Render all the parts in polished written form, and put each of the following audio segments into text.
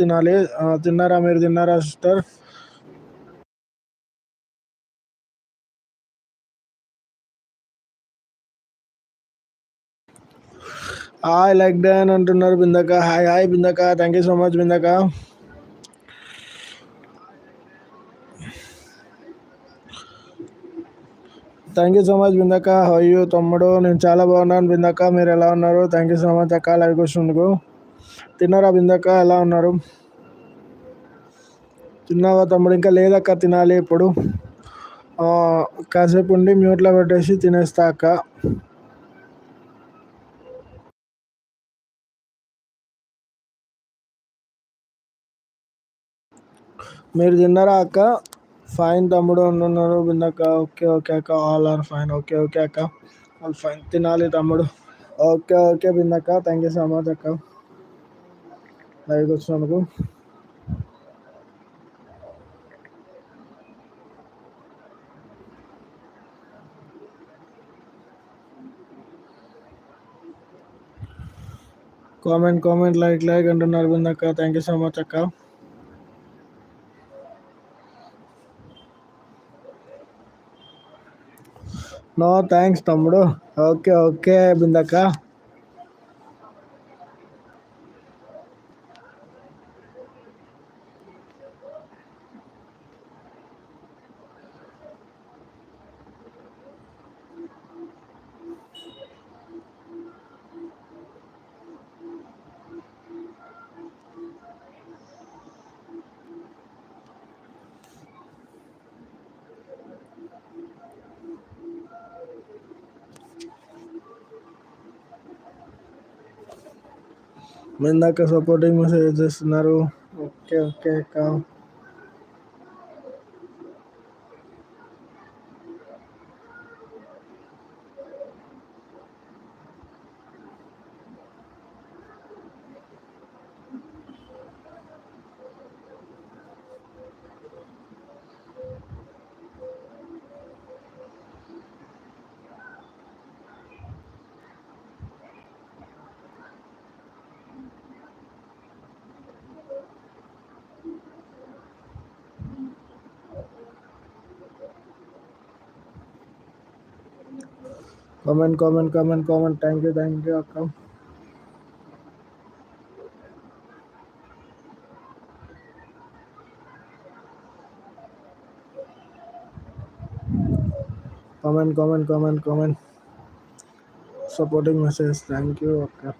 తినాలి. తిన్నారా? మీరు తిన్నారా సిస్టర్? హాయ్ లైక్ డాన్ అంటున్నారు బిందక. హాయ్ హాయ్ బిందక, థ్యాంక్ యూ సో మచ్ బిందక. థ్యాంక్ యూ సో మచ్ బిందక. అయ్యో తమ్ముడు, నేను చాలా బాగున్నాను బిందక. మీరు ఎలా ఉన్నారు? థ్యాంక్ యూ సో మచ్ అక్క లైవ్ క్వశ్చన్కు. తిన్నారా బిందక? ఎలా ఉన్నారు? తిన్నావా తమ్ముడు? ఇంకా లేదక్క, తినాలి ఇప్పుడు. ఆ, కాసేపు ఉండి మ్యూట్లో పెట్టేసి తినేస్తా అక్క. మీరు తిన్నారా అక్క? ఫైన్ తమ్ముడు అంటున్నారు బిందక్క. ఓకే ఓకే అక్క, all are fine. Okay okay అక్క, ఆల్ ఫైన్. తినాలి తమ్ముడు. ఓకే ఓకే బిందక్క, థ్యాంక్ యూ సో మచ్ అక్క లైవ్కి వచ్చినందుకు. కామెంట్ లైక్ అంటున్నారు బిందక్క. థ్యాంక్ యూ సో మచ్ అక్క. నో థ్యాంక్స్ తమ్ముడు. ఓకే ఓకే బిందక్క. బిందక్క సపోర్టింగ్ మెసేజ్ చేస్తున్నారు. ఓకే ఓకే అక్క. కామెంట్. థ్యాంక్ యూ అక్క. Comment. Supporting message. Thank you అక్క.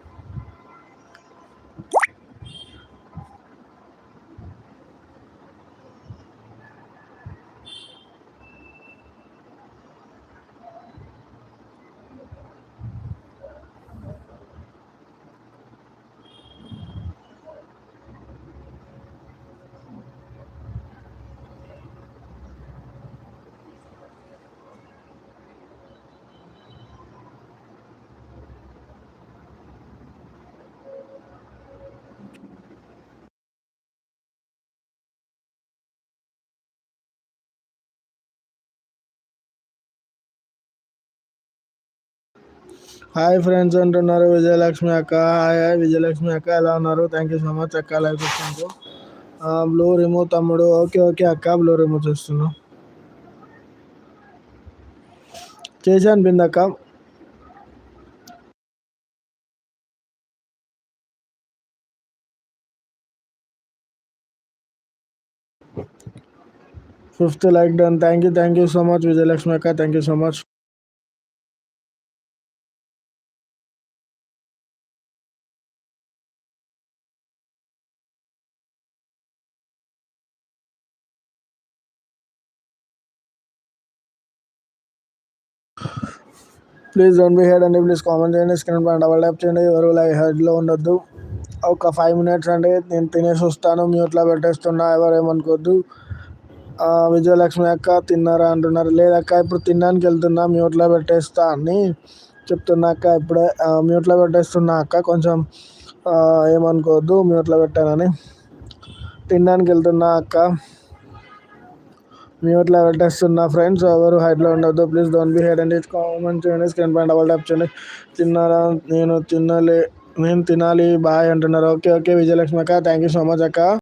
హాయ్ ఫ్రెండ్స్ అంటున్నారు విజయలక్ష్మి అక్క. హాయ్ విజయలక్ష్మి అక్క, ఎలా ఉన్నారు? థ్యాంక్ యూ సో మచ్ అక్క లైవ్ వచ్చినందుకు. బ్లూ రిమూవ్ తమ్ముడు. ఓకే అక్క, బ్లూ రిమూవ్ చేస్తున్నా. చేశాను బిందక్క. Fifth like done. Thank you so much Vijayalakshmi అక్క, thank you so much. Please don't be head అండి. ప్లీజ్ కామెంట్ చేయండి, స్క్రీన్ పైన డబల్ ట్యాప్ చేయండి. ఎవరు లైవ్ హెడ్లో ఉండొద్దు. ఒక 5 minutes అండి, నేను తినేసి వస్తాను. మ్యూట్లో పెట్టేస్తున్నా, ఎవరు ఏమనుకోవద్దు. విజయలక్ష్మి అక్క తిన్నారా అంటున్నారు. లేదక్క, ఇప్పుడు తినడానికి వెళ్తున్నా, మ్యూట్లో పెట్టేస్తా అని చెప్తున్నా అక్క. ఇప్పుడే మ్యూట్లో పెట్టేస్తున్నా అక్క, కొంచెం ఏమనుకోవద్దు మ్యూట్లో పెట్టానని. తినడానికి వెళ్తున్నా అక్క, మ్యూట్లో పెట్టేస్తున్నా. ఫ్రెండ్స్ ఎవరు హైట్లో ఉండొద్దు. ప్లీజ్ డోంట్ బి హెడ్ అండి. కామెంట్ చేయండి, స్క్రీన్ పైన డబల్ ట్యాప్ చేయండి. తిన్నారా? నేను నేను తినాలి బాయ్ అంటున్నారు. ఓకే ఓకే విజయలక్ష్మి అక్క, థ్యాంక్ యూ సో మచ్ అక్క.